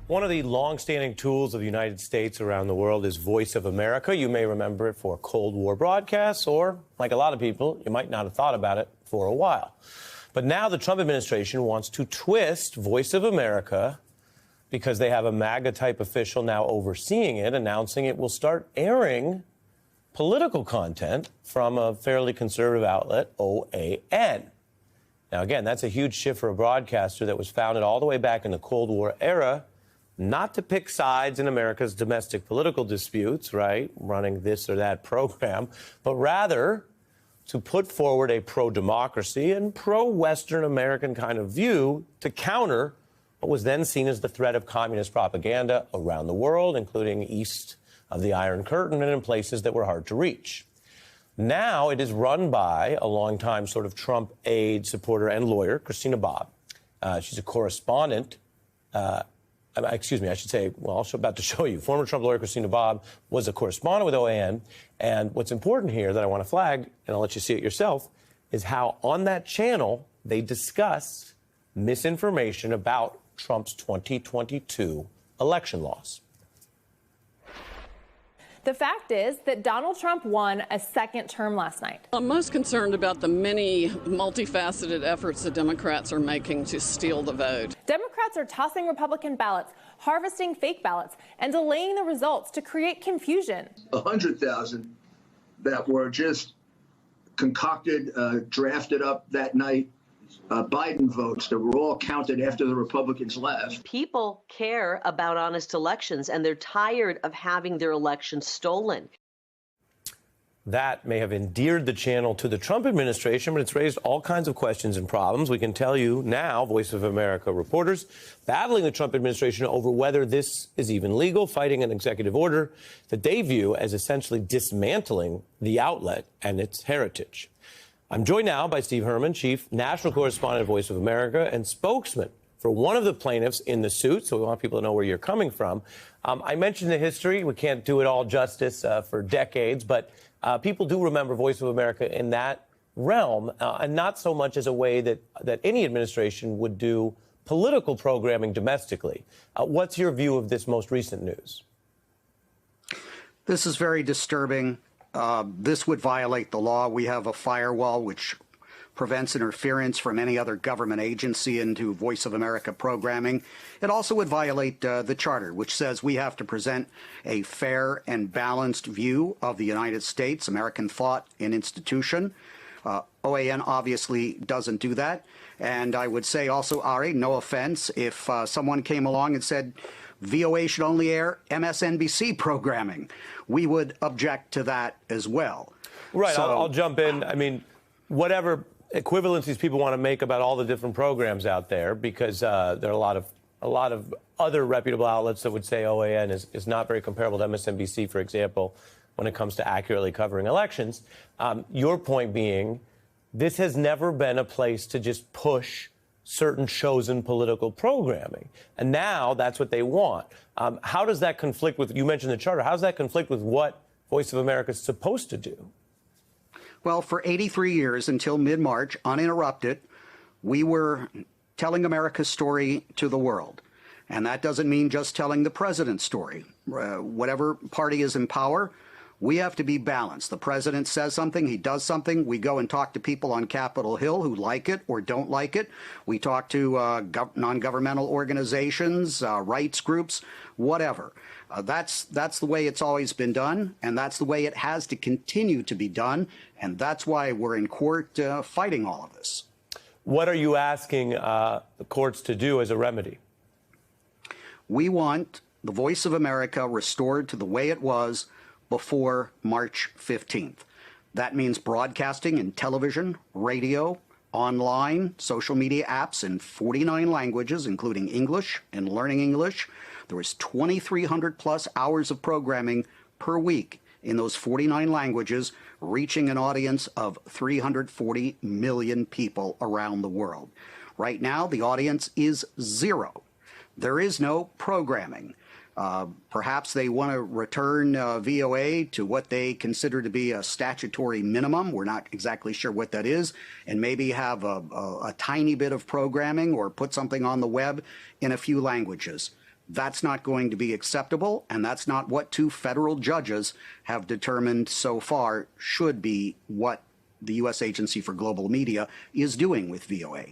One of the long-standing tools of the United States around the world is Voice of America. You may remember it for Cold War broadcasts, or, like a lot of people, you might not have thought about it for a while. But now the Trump administration wants to twist Voice of America because they have a MAGA-type official now overseeing it, announcing it will start airing political content from a fairly conservative outlet, OAN. Now, again, that's a huge shift for a broadcaster that was founded all the way back in the Cold War era, not to pick sides in America's domestic political disputes, right, running this or that program, but rather to put forward a pro-democracy and pro-Western American kind of view to counter what was then seen as the threat of communist propaganda around the world, including east of the Iron Curtain and in places that were hard to reach. Now it is run by a longtime sort of Trump aide, supporter, and lawyer, Christina Bobb. She's a correspondent. Excuse me, I should say, well, I'm about to show you. Former Trump lawyer Christina Bobb was a correspondent with OAN. And what's important here that I want to flag, and I'll let you see it yourself, is how on that channel they discuss misinformation about Trump's 2022 election loss. The fact is that Donald Trump won a second term last night. I'm most concerned about the many multifaceted efforts the Democrats are making to steal the vote. Democrats are tossing Republican ballots, harvesting fake ballots, and delaying the results to create confusion. 100,000 that were just concocted, drafted up that night. Biden votes that were all counted after the Republicans left. People care about honest elections, and they're tired of having their elections stolen. That may have endeared the channel to the Trump administration, but it's raised all kinds of questions and problems. We can tell you now, Voice of America reporters battling the Trump administration over whether this is even legal, fighting an executive order that they view as essentially dismantling the outlet and its heritage. I'm joined now by Steve Herman, Chief National Correspondent at Voice of America and spokesman for one of the plaintiffs in the suit, so we want people to know where you're coming from. I mentioned the history. We can't do it all justice for decades, but people do remember Voice of America in that realm, and not so much as a way that any administration would do political programming domestically. What's your view of this most recent news? This is very disturbing. This would violate the law. We have a firewall which prevents interference from any other government agency into Voice of America programming. It also would violate the Charter, which says we have to present a fair and balanced view of the United States, American thought and institution. OAN obviously doesn't do that. And I would say also, Ari, no offense, if someone came along and said, VOA should only air MSNBC programming, we would object to that as well. Right. So, I'll jump in. I mean, whatever equivalencies people want to make about all the different programs out there, because there are a lot of other reputable outlets that would say OAN is not very comparable to MSNBC, for example, when it comes to accurately covering elections. Your point being, this has never been a place to just push certain chosen political programming. And now that's what they want. How does that conflict with, you mentioned the Charter, how does that conflict with what Voice of America is supposed to do? Well, for 83 years, until mid-March, uninterrupted, we were telling America's story to the world. And that doesn't mean just telling the president's story. Whatever party is in power, we have to be balanced. The president says something, he does something. We go and talk to people on Capitol Hill who like it or don't like it. We talk to non-governmental organizations, rights groups, whatever. That's the way it's always been done, and that's the way it has to continue to be done. And that's why we're in court fighting all of this. What are you asking the courts to do as a remedy? We want the Voice of America restored to the way it was before March 15th. That means broadcasting in television, radio, online, social media apps in 49 languages, including English and learning English. There was 2,300 plus hours of programming per week in those 49 languages, reaching an audience of 340 million people around the world. Right now, the audience is zero. There is no programming. Perhaps they want to return VOA to what they consider to be a statutory minimum. We're not exactly sure what that is, and maybe have a tiny bit of programming or put something on the web in a few languages. That's not going to be acceptable, and that's not what two federal judges have determined so far should be what the U.S. Agency for Global Media is doing with VOA.